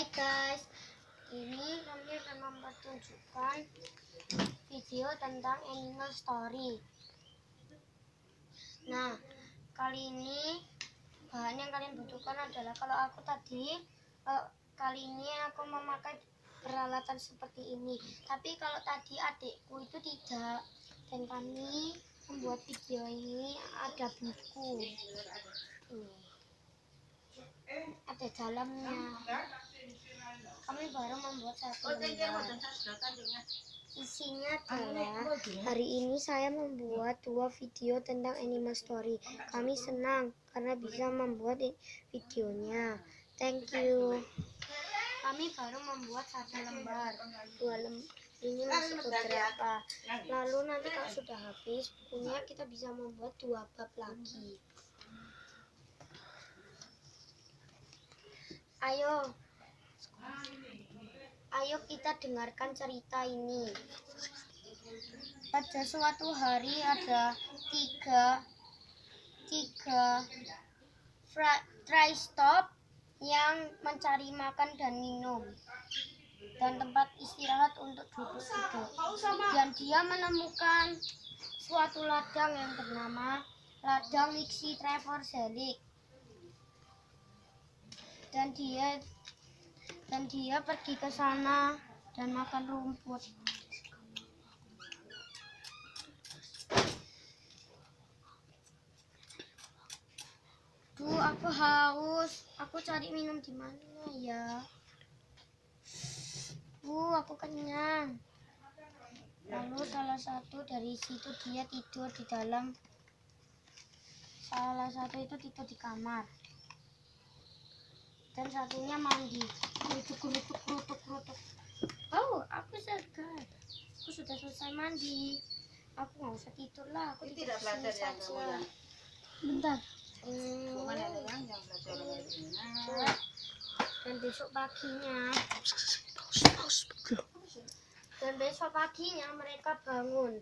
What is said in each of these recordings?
Hai guys, ini kami akan mempertunjukkan video tentang animal story. Nah, kali ini bahan yang kalian butuhkan adalah, kalau aku kali ini aku memakai peralatan seperti ini. Tapi kalau tadi adikku itu tidak, dan kami membuat video ini ada buku. Ada dalamnya. Kami baru membuat satu lembar. Isinya adalah, hari ini saya membuat 2 video tentang animal story. Kami senang karena bisa membuat videonya. Thank you. Kami baru membuat 1 lembar, 2 lembar. Ini masih beberapa. Lalu nanti kalau sudah habis bukunya, kita bisa membuat 2 bab lagi. Ayo kita dengarkan cerita ini. Pada suatu hari ada tiga Tristop yang mencari makan dan minum dan tempat istirahat untuk duduk-duduk. Dan dia menemukan suatu ladang yang bernama ladang Nixie Trevor Zelig. Dan dia pergi ke sana dan makan rumput. Duh, aku haus. Aku cari minum di mana ya? Aku kenyang. Lalu salah satu dari situ dia tidur di dalam. Salah satu itu tidur di kamar. Dan satunya mandi. Kerutuk. Oh, aku segar. Aku sudah selesai mandi. Aku nggak usah tidur lah. Aku tidak belajar yang kamu ya. Bentar. Dan besok paginya mereka bangun.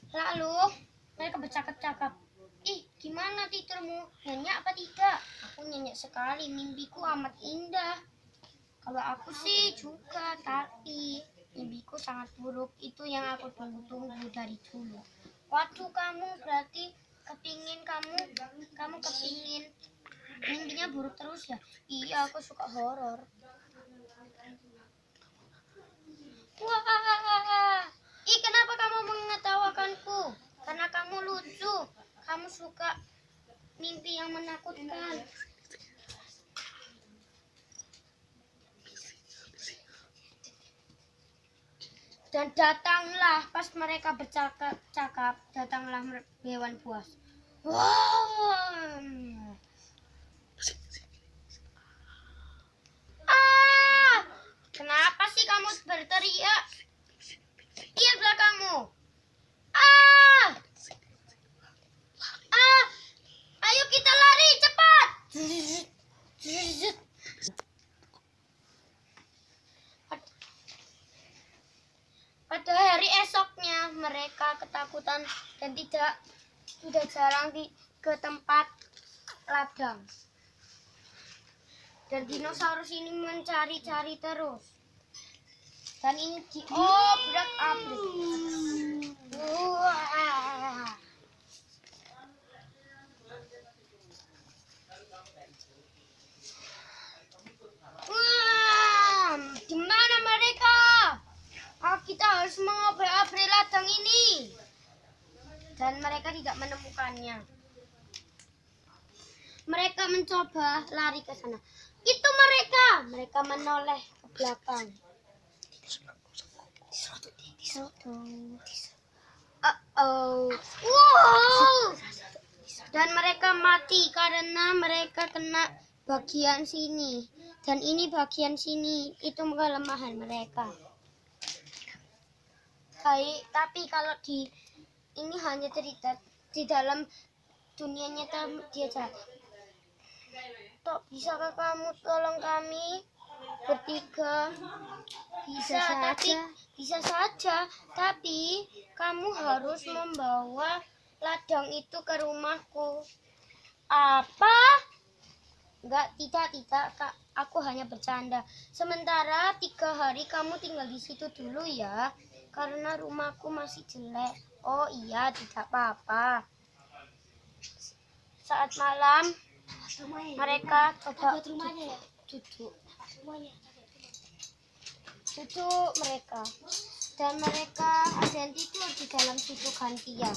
Lalu mereka bercakap-cakap. Gimana tidurmu? Nyenyak apa tidak? Aku nyenyak sekali, mimpiku amat indah. Kalau aku sih juga, tapi mimpiku sangat buruk. Itu yang aku tunggu-tunggu dari dulu. Waduh, kamu berarti kamu kepingin mimpinya buruk terus ya? Iya, aku suka horor. Wah, kenapa kamu mengetawakanku? Karena kamu lucu. Kamu suka mimpi yang menakutkan. Dan datanglah, pas mereka bercakap-cakap, datanglah hewan buas. Kenapa sih kamu berteriak? Lihat belakangmu. Ayo kita lari cepat. Pada hari esoknya mereka ketakutan dan sudah jarang ke tempat ladang. Dan dinosaurus ini mencari-cari terus. Dan ini diobrak-abrik. Di mana mereka? Kita harus mengobrak-abrik ladang ini. Dan mereka tidak menemukannya. Mereka mencoba lari ke sana. Itu mereka menoleh ke belakang. Dan mereka mati karena mereka kena bagian sini. Dan ini bagian sini, itu kelemahan mereka. Tapi kalau ini hanya cerita, di dalam dunia nyata dia jahat. Bisakah kamu tolong kami bertiga? Bisa saja, tapi kamu harus membawa ladang itu ke rumahku. Apa? Tidak, Kak. Aku hanya bercanda. Sementara 3 hari kamu tinggal di situ dulu ya, karena rumahku masih jelek. Oh iya, tidak apa-apa. Saat malam, mereka coba duduk mereka. Dan mereka ada yang tidur di dalam situ gantian.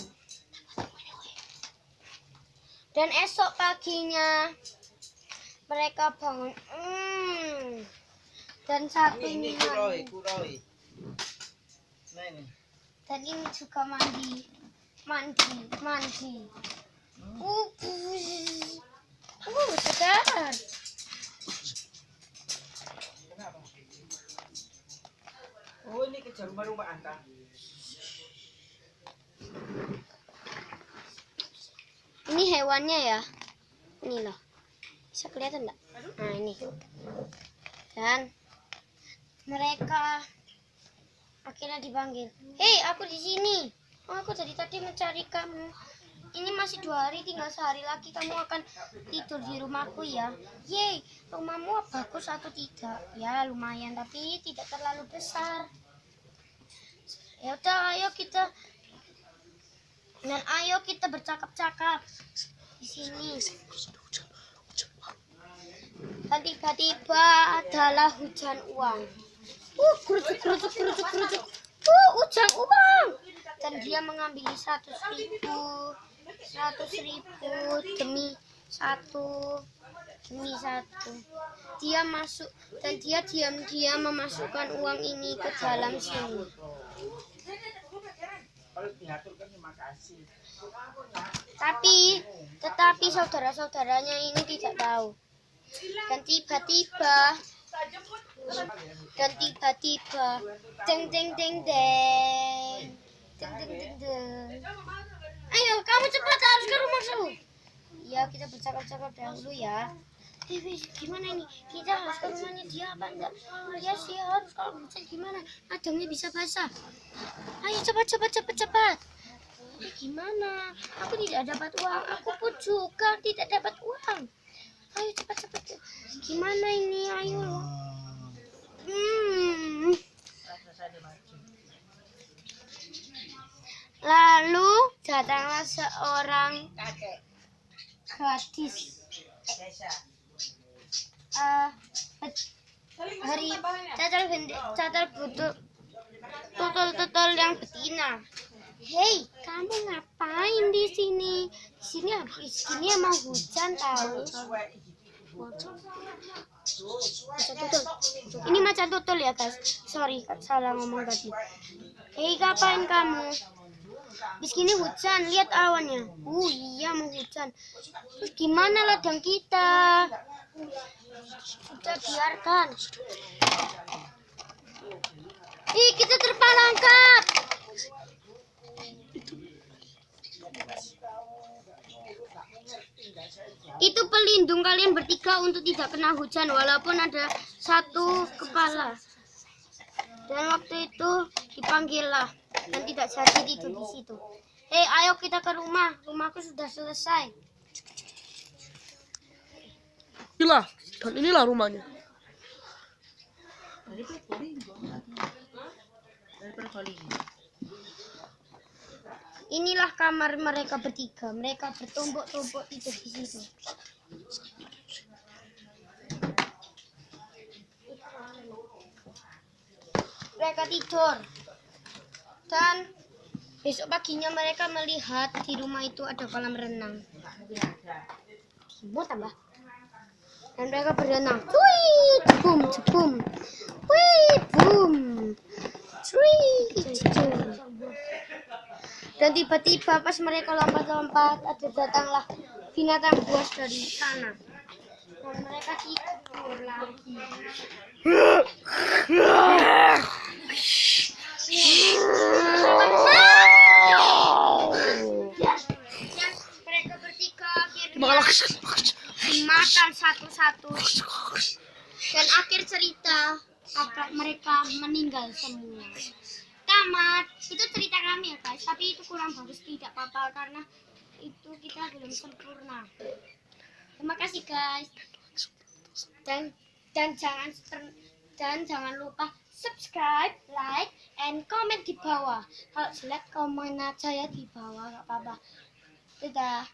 Dan esok paginya mereka bangun. Dan satu ini dan ini juga mandi. Segar. Oh, ini kejar rumah Anta. Ini hewannya ya. Ini loh. Bisa kelihatan enggak? Nah, ini. Dan mereka akhirnya dipanggil. Hei, aku di sini. Oh, aku dari tadi mencari kamu. Ini masih 2 hari, tinggal sehari lagi kamu akan tidur di rumahku ya. Yeay, rumahmu bagus atau tidak? Ya, lumayan, tapi tidak terlalu besar. Ya udah, ayo kita bercakap-cakap di sini. Dan tiba-tiba adalah hujan uang. Kerucuk. Hujan uang. Dan dia mengambil 100.000 demi satu. Dia masuk dan dia diam-diam memasukkan uang ini ke dalam sini. Tetapi saudara-saudaranya ini tidak tahu. Dan tiba-tiba deng. Ayo, kamu cepat harus ke rumahku. Ya, kita bercakap-cakap dahulu ya. Gimana ini? Kita harus ke rumahnya dia apa enggak? Ya sih harus, kalau hujan gimana? Ladangnya bisa basah. Ayo cepat. Gimana? Aku tidak dapat uang. Aku pun juga tidak dapat uang. Ayo cepat. Gimana ini? Ayo. Lalu datanglah seorang gadis. Cacar tutul yang betina. Hei, kamu ngapain di sini? Di sini emang hujan tahu. Ini macan tutul ya guys. Sorry, salah ngomong tadi. Hei, ngapain kamu? Di sini hujan, lihat awannya. Iya mau hujan. Terus gimana ladang kita? Udah biarkan. Kita terperangkap. Itu pelindung kalian bertiga untuk tidak kena hujan walaupun ada satu kepala. Dan waktu itu dipanggillah dan tidak jadi tidur di situ. Hei, ayo kita ke rumah. Rumahku sudah selesai. Inilah rumahnya. Inilah kamar mereka bertiga. Mereka bertumbuk-tumbuk tidur di situ. Mereka tidur. Dan besok paginya mereka melihat di rumah itu ada kolam renang. Mau tambah. Dan mereka berenang. Wih, boom. Wih, boom. Dan tiba-tiba pas mereka lompat-lompat, datanglah binatang buas dari sana. Dan mereka tidur lagi. Mereka bertiga akhirnya dimakan satu-satu. Dan akhir cerita mereka meninggal semua. Tamat. Itu cerita kami ya guys, tapi itu kurang bagus, tidak apa-apa karena itu kita belum sempurna. Terima kasih guys. Dan jangan lupa subscribe, like, and comment di bawah. Kalau jelek komen aja ya di bawah, gak apa-apa. Dadah.